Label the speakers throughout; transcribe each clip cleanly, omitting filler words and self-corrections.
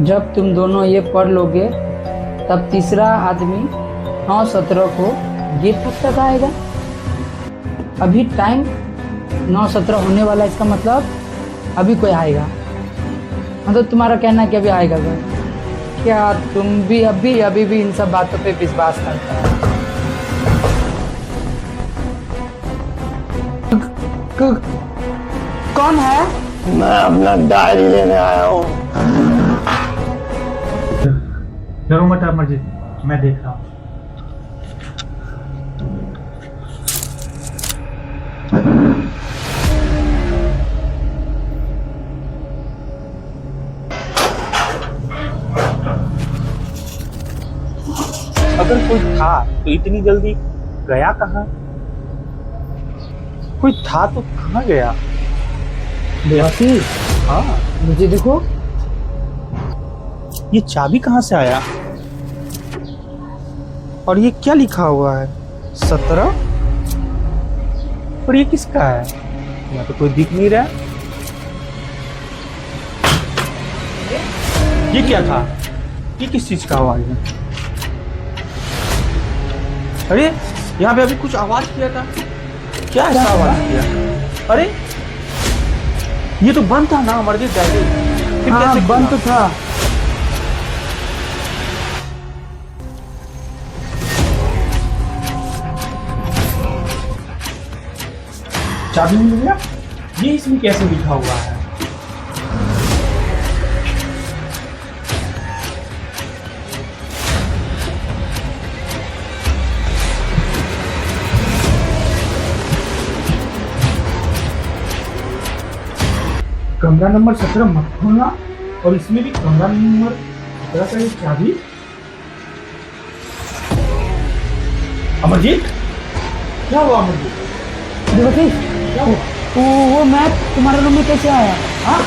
Speaker 1: जब तुम दोनों ये पढ़ लोगे तब तीसरा आदमी 9:17 को गेट तक आएगा। अभी टाइम 9:17 होने वाला है, इसका मतलब अभी कोई आएगा। मतलब तुम्हारा कहना है कि अभी आएगा कोई? क्या तुम भी अभी भी इन सब बातों पे विश्वास करते हो? कौन है?
Speaker 2: मैं अपना डायरी लेने आया हूँ।
Speaker 3: डरो मत अमरजीत, मैं देख रहा हूँ। अगर कोई था तो इतनी जल्दी गया कहाँ? कोई था तो कहाँ गया?
Speaker 1: देवाशीष,
Speaker 3: हाँ,
Speaker 1: मुझे देखो।
Speaker 3: ये चाबी कहाँ से आया? और ये क्या लिखा हुआ है? 17? और ये किसका है? यहाँ तो कोई दिख नहीं रहा। ये क्या था? ये किस चीज का आवाज है? अरे यहाँ पे अभी कुछ आवाज किया था। क्या ऐसा आवाज किया? अरे ये तो बंद था ना अमरजीत डायरी। फिर
Speaker 1: हाँ,
Speaker 3: कैसे
Speaker 1: बंद तो
Speaker 3: खुला?
Speaker 1: था।
Speaker 3: चाबी मिल गया? ये इसमें कैसे लिखा हुआ है? कमरा नंबर 17 मत खोलना। और इसमें भी कमरा नंबर 17 का ये चाबी। अमरजीत, क्या हुआ अमरजीत?
Speaker 1: देवाशीष,
Speaker 3: क्या हुआ?
Speaker 1: वो मैप तुम्हारे रूम में कैसे आया?
Speaker 3: हाँ,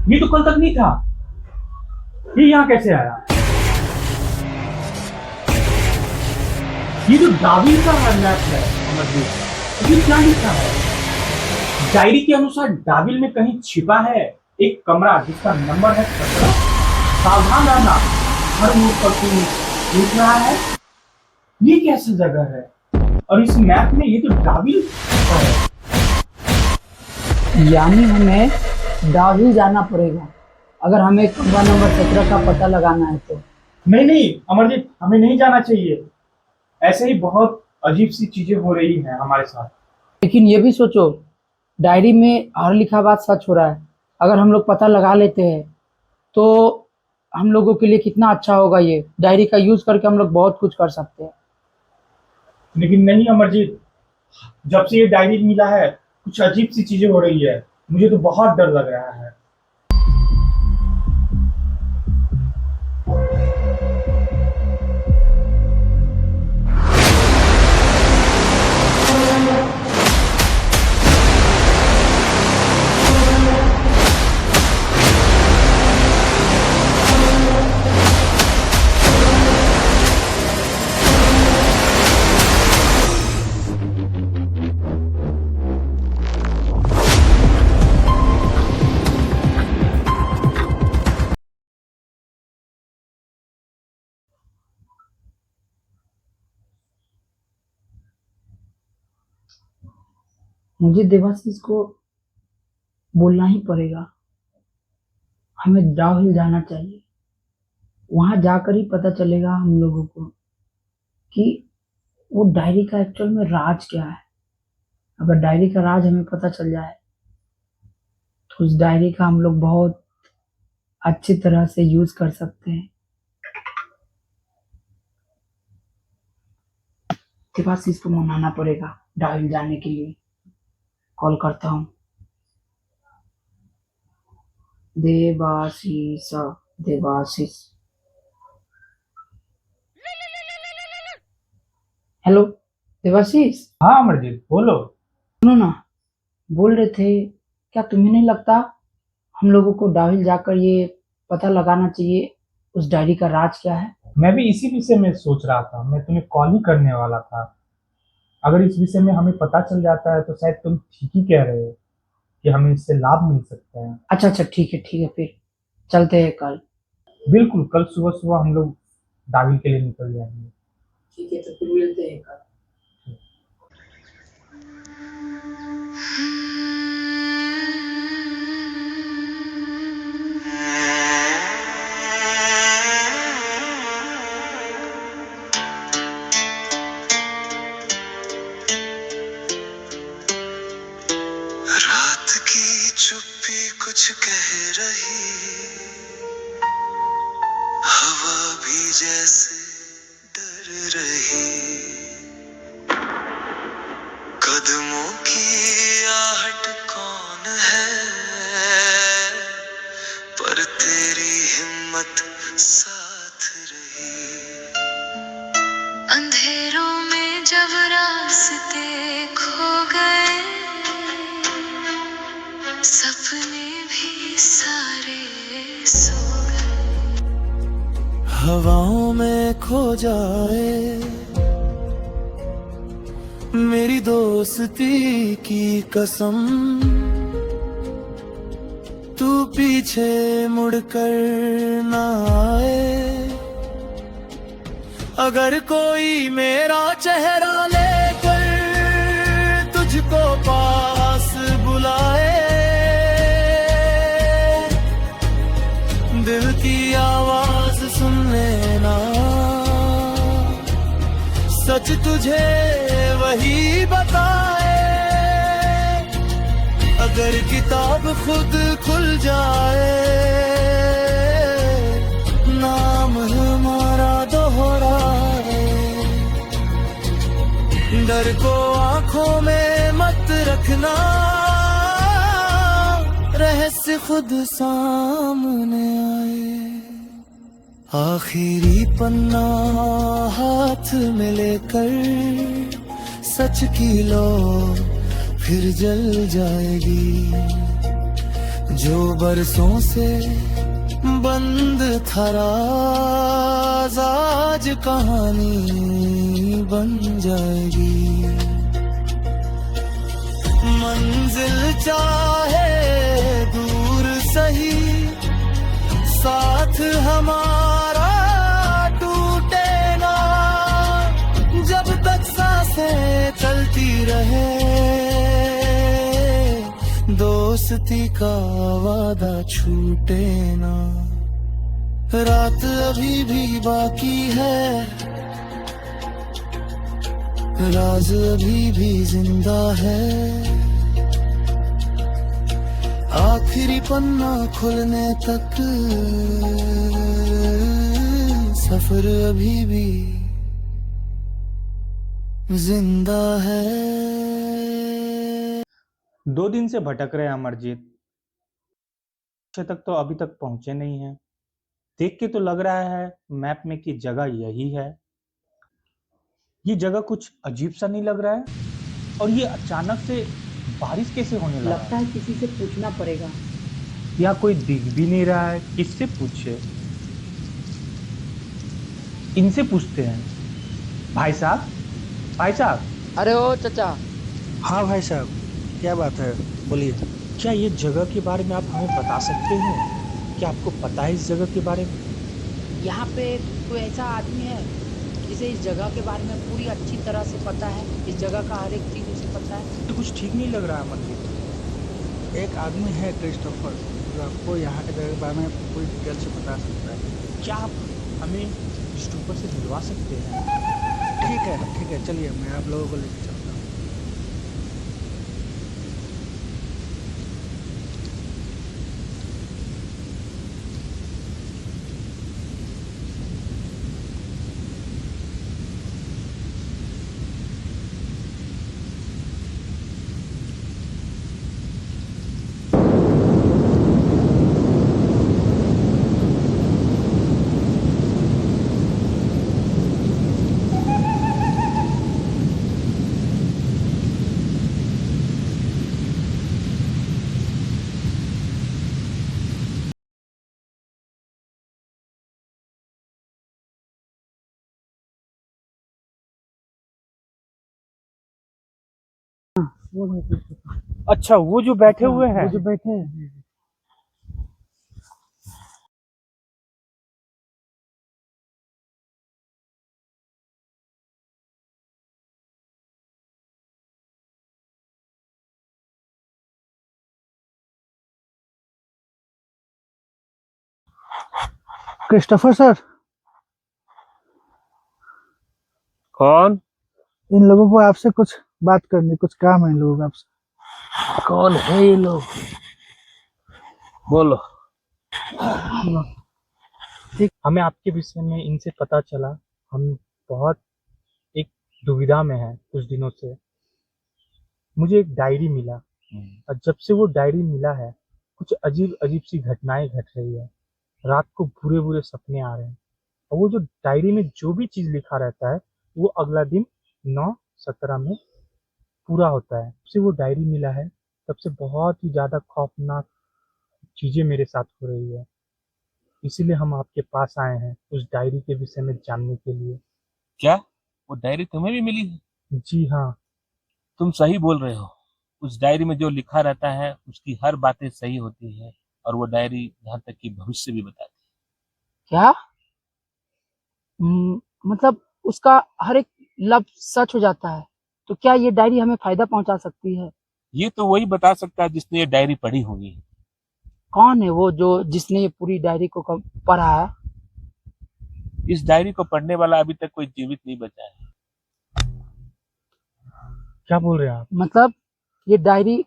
Speaker 3: ये तो कल तक नहीं था। ये यहाँ कैसे आया? ये जो डावी का मैप है अमरजीत, ये क्या लिखा है? डायरी के अनुसार डाबिल में कहीं छिपा है एक कमरा जिसका नंबर है 17। सावधान रहना, हर मोड़ पर तू लिख रहा है। ये कैसी जगह है? और इस मैप में ये तो डाबिल है।
Speaker 1: यानी हमें दाहिल जाना पड़ेगा अगर हमें कमरा नंबर 17 का पता लगाना है तो।
Speaker 3: नहीं नहीं अमरजीत, हमें नहीं जाना चाहिए। ऐसे ही बहुत अजीब सी चीजें हो रही हैं हमारे साथ।
Speaker 1: लेकिन ये भी सोचो, डायरी में हर लिखा बात सच हो रहा है। अगर हम लोग पता लगा लेते हैं तो हम लोगों के लिए कितना अच्छा होगा। ये डायरी का यूज करके हम लोग बहुत कुछ कर सकते हैं।
Speaker 3: लेकिन नहीं अमरजीत, जब से ये डायरी मिला है कुछ अजीब सी चीजें हो रही है। मुझे तो बहुत डर लग रहा है।
Speaker 1: मुझे देवाशीष को बोलना ही पड़ेगा। हमें दाहिल जाना चाहिए। वहां जाकर ही पता चलेगा हम लोगों को कि वो डायरी का एक्चुअल में राज क्या है। अगर डायरी का राज हमें पता चल जाए तो उस डायरी का हम लोग बहुत अच्छी तरह से यूज कर सकते हैं। देवाशीष को मनाना पड़ेगा डायरी जाने के लिए। कॉल करता हूँ। देवाशीष, देवाशीष। हेलो देवाशीष,
Speaker 3: हाँ अमरजीत, बोलो।
Speaker 1: सुनो ना। बोल रहे थे, क्या तुम्हें नहीं लगता हम लोगों को डाहिल जाकर ये पता लगाना चाहिए उस डायरी का राज क्या है?
Speaker 3: मैं भी इसी विषय में सोच रहा था, मैं तुम्हें कॉल ही करने वाला था। अगर इस विषय में हमें पता चल जाता है तो शायद तुम ठीक ही कह रहे हो कि हमें इससे लाभ मिल सकते हैं।
Speaker 1: अच्छा अच्छा, ठीक है फिर चलते हैं कल।
Speaker 3: बिल्कुल, कल सुबह सुबह हम लोग दाविल के लिए निकल जाएंगे।
Speaker 1: ठीक है, तो फिर मिलते हैं कल।
Speaker 4: रात की चुप्पी कुछ कह रही, हवा भी जैसे डर रही, कदमों की आहट कौन है, पर तेरी हिम्मत साथ रही। अंधेरों में जब रास्ते खो गए, सपने भी सारे सो गए, हवाओं में खो जाए मेरी दोस्ती की कसम, तू पीछे मुड़कर ना आए, अगर कोई मेरा चेहरा लेकर तुझको पास बुलाए, दिल की आवाज सुन लेना, सच तुझे वही बताए, अगर किताब खुद खुल जाए, नाम हमारा दोहराए, डर को आंखों में मत रखना, रहस्य खुद सामने आए, आखिरी पन्ना हाथ में लेकर सच की लो फिर जल जाएगी, जो बरसों से बंद था राज आज कहानी बन जाएगी, मंजिल चाहे दूर सही साथ हमारा टूटे ना, जब तक सांसें चलती रहे दोस्ती का वादा छूटे ना, रात अभी भी बाकी है, राज अभी भी जिंदा है, आखिरी पन्ना खुलने तक सफर अभी भी जिंदा है।
Speaker 3: 2 दिन से भटक रहे हैं अमरजीत, पीछे तक तो अभी तक पहुंचे नहीं हैं। देख के तो लग रहा है मैप में कि जगह यही है। ये जगह कुछ अजीब सा नहीं लग रहा है? और ये अचानक से बारिश कैसे होने लगा?
Speaker 1: लगता है किसी से पूछना पड़ेगा।
Speaker 3: यहाँ कोई दिख भी नहीं रहा है, किससे पूछे? इनसे पूछते हैं। भाई साहब, भाई साहब।
Speaker 5: अरे ओ चचा।
Speaker 6: हाँ भाई साहब, क्या बात है, बोलिए।
Speaker 3: क्या ये जगह के बारे में आप हमें बता सकते हैं? क्या आपको पता है इस जगह के बारे में?
Speaker 1: यहाँ पे कोई ऐसा आदमी है जिसे इस जगह के बारे में पूरी अच्छी तरह से पता है, इस जगह का हर एक चीज उसे पता है।
Speaker 3: तो कुछ ठीक नहीं लग रहा है मंदिर।
Speaker 6: एक आदमी है क्रिस्टोफर, जो आपको यहाँ के जगह के बारे में पूरी डिटेल से बता सकता है।
Speaker 3: क्या आप हमें क्रिस्टोफर से मिलवा सकते हैं?
Speaker 6: ठीक है, चलिए मैं आप लोगों को लेकर चलता हूँ।
Speaker 1: वो बैठे
Speaker 3: अच्छा, वो जो बैठे हुए हैं।
Speaker 1: वो जो बैठे हैं।
Speaker 6: क्रिस्टोफर सर,
Speaker 2: कौन?
Speaker 6: इन लोगों को आपसे कुछ बात करनी, कुछ काम है इन लोगों का आपसे।
Speaker 2: कौन है ये लोग? बोलो।
Speaker 3: हमें आपके विषय में इनसे पता चला, हम बहुत एक दुविधा में हैं कुछ दिनों से। मुझे एक डायरी मिला और जब से वो डायरी मिला है कुछ अजीब अजीब सी घटनाएं घट रही है। रात को बुरे बुरे सपने आ रहे हैं और वो जो डायरी में जो भी चीज लिखा रहता है वो अगला दिन 9:17 में पूरा होता है। जब से वो डायरी मिला है तब से बहुत ही ज्यादा खौफनाक चीजें मेरे साथ हो रही है, इसीलिए हम आपके पास आए हैं उस डायरी के विषय में जानने के लिए।
Speaker 2: क्या वो डायरी तुम्हें भी मिली है?
Speaker 3: जी हाँ।
Speaker 2: तुम सही बोल रहे हो। उस डायरी में जो लिखा रहता है उसकी हर बातें सही होती है और वो डायरी यहाँ तक कि भविष्य भी बताती
Speaker 1: क्या? मतलब उसका हर एक लफ्ज सच हो जाता है, तो क्या ये डायरी हमें फायदा पहुंचा सकती है?
Speaker 2: है। ये तो वही बता सकता है जिसने ये डायरी पढ़ी होगी।
Speaker 1: कौन है वो जो जिसने ये पूरी डायरी को पढ़ा है?
Speaker 2: इस डायरी को पढ़ने वाला अभी तक कोई जीवित नहीं बचा है।
Speaker 3: क्या बोल रहे हैं आप?
Speaker 1: मतलब ये डायरी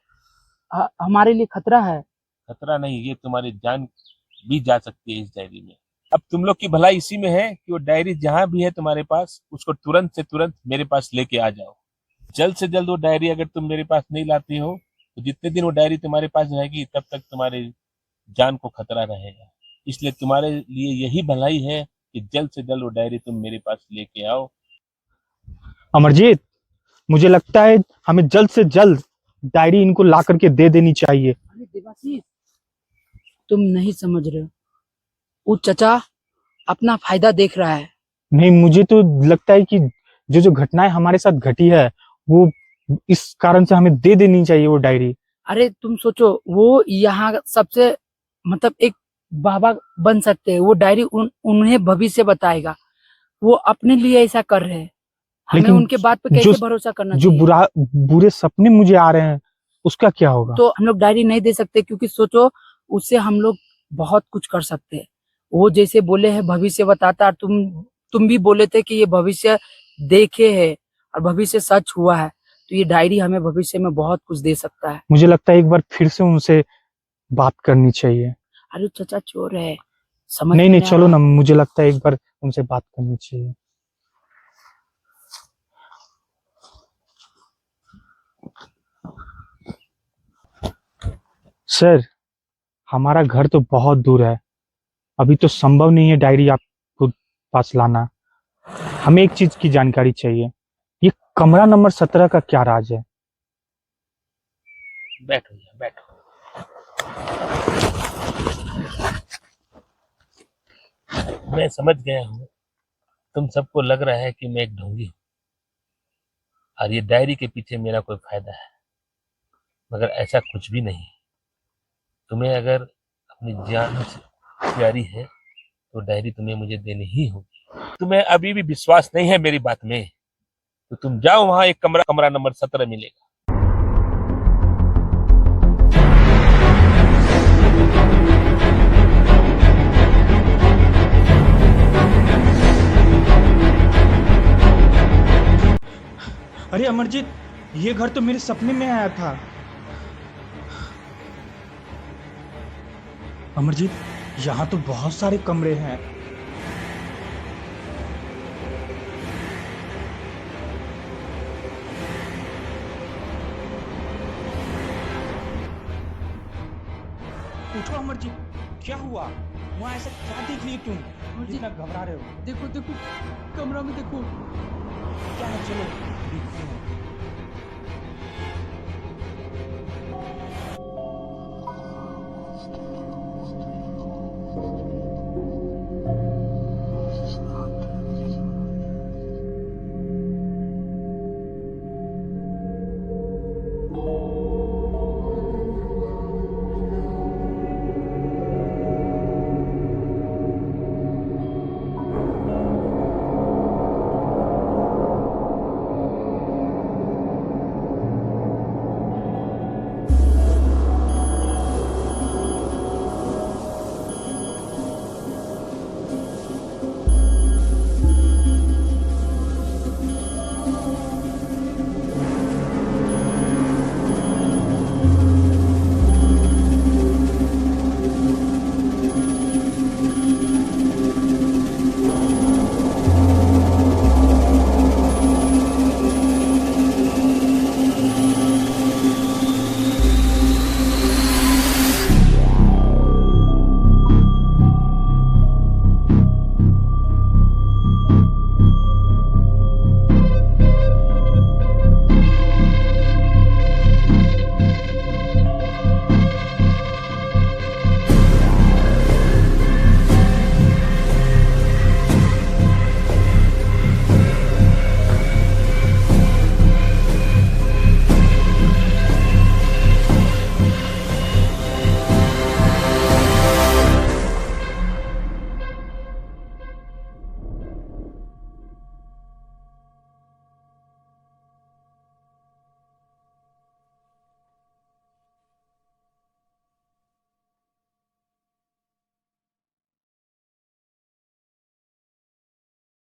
Speaker 1: हमारे लिए खतरा है?
Speaker 2: खतरा नहीं, ये तुम्हारी जान भी जा सकती है इस डायरी में। अब तुम लोग की भलाई इसी में है कि वो डायरी जहां भी है तुम्हारे पास उसको तुरंत से तुरंत मेरे पास लेके आ जाओ। जल्द से जल्द वो डायरी अगर तुम मेरे पास नहीं लाती हो तो जितने दिन वो डायरी तुम्हारे पास रहेगी तब तक तुम्हारे जान को खतरा रहेगा। इसलिए तुम्हारे लिए यही भलाई है कि जल्द से जल्द वो डायरी तुम मेरे पास लेके आओ।
Speaker 3: अमरजीत, मुझे लगता है हमें जल्द से जल्द डायरी इनको ला करके दे देनी चाहिए।
Speaker 1: अरे देवाशीष, तुम नहीं समझ रहे हो, वो चचा अपना फायदा देख रहा है।
Speaker 3: नहीं, मुझे तो लगता है कि जो जो घटनाएं हमारे साथ घटी है वो इस कारण से हमें दे देनी चाहिए वो डायरी।
Speaker 1: अरे तुम सोचो, वो यहाँ सबसे मतलब एक बाबा बन सकते हैं। वो डायरी उन्हें भविष्य बताएगा। वो अपने लिए ऐसा कर रहे हैं, हमें
Speaker 3: लेकिन
Speaker 1: उनके बात पे कैसे भरोसा करना
Speaker 3: जो
Speaker 1: चाहिए?
Speaker 3: बुरे सपने मुझे आ रहे हैं उसका क्या होगा?
Speaker 1: तो हम लोग डायरी नहीं दे सकते, क्योंकि सोचो उससे हम लोग बहुत कुछ कर सकते हैं। वो जैसे बोले हैं भविष्य बताता, और तुम भी बोले थे कि ये भविष्य देखे है और भविष्य सच हुआ है, तो ये डायरी हमें भविष्य में बहुत कुछ दे सकता है।
Speaker 3: मुझे लगता है एक बार फिर से उनसे बात करनी चाहिए।
Speaker 1: अरे चचा चोर है, समझ
Speaker 3: नहीं
Speaker 1: में
Speaker 3: नहीं,
Speaker 1: आ
Speaker 3: चलो
Speaker 1: रहा?
Speaker 3: ना, मुझे लगता है एक बार उनसे बात करनी चाहिए। सर, हमारा घर तो बहुत दूर है, अभी तो संभव नहीं है डायरी आपको पास लाना। हमें एक चीज की जानकारी चाहिए, ये कमरा नंबर 17 का क्या राज है?
Speaker 2: बैठो यहाँ, बैठो। मैं समझ गया हूँ तुम सबको लग रहा है कि मैं एक ढोंगी हूँ और ये डायरी के पीछे मेरा कोई फायदा है, मगर ऐसा कुछ भी नहीं। तुम्हें अगर अपनी जान से प्यारी है तो डायरी तुम्हें मुझे देनी ही होगी। तुम्हें अभी भी विश्वास नहीं है मेरी बात में तो तुम जाओ, वहां एक कमरा नंबर 17 मिलेगा।
Speaker 3: अरे अमरजीत, ये घर तो मेरे सपने में आया था। अमरजीत, यहाँ तो बहुत सारे कमरे हैं। उठो अमरजीत, क्या हुआ? वहाँ ऐसा क्या देख लिए तुम? इतना घबरा रहे हो?
Speaker 1: देखो देखो, कमरा में देखो।
Speaker 3: क्या है, चलो देखते हैं।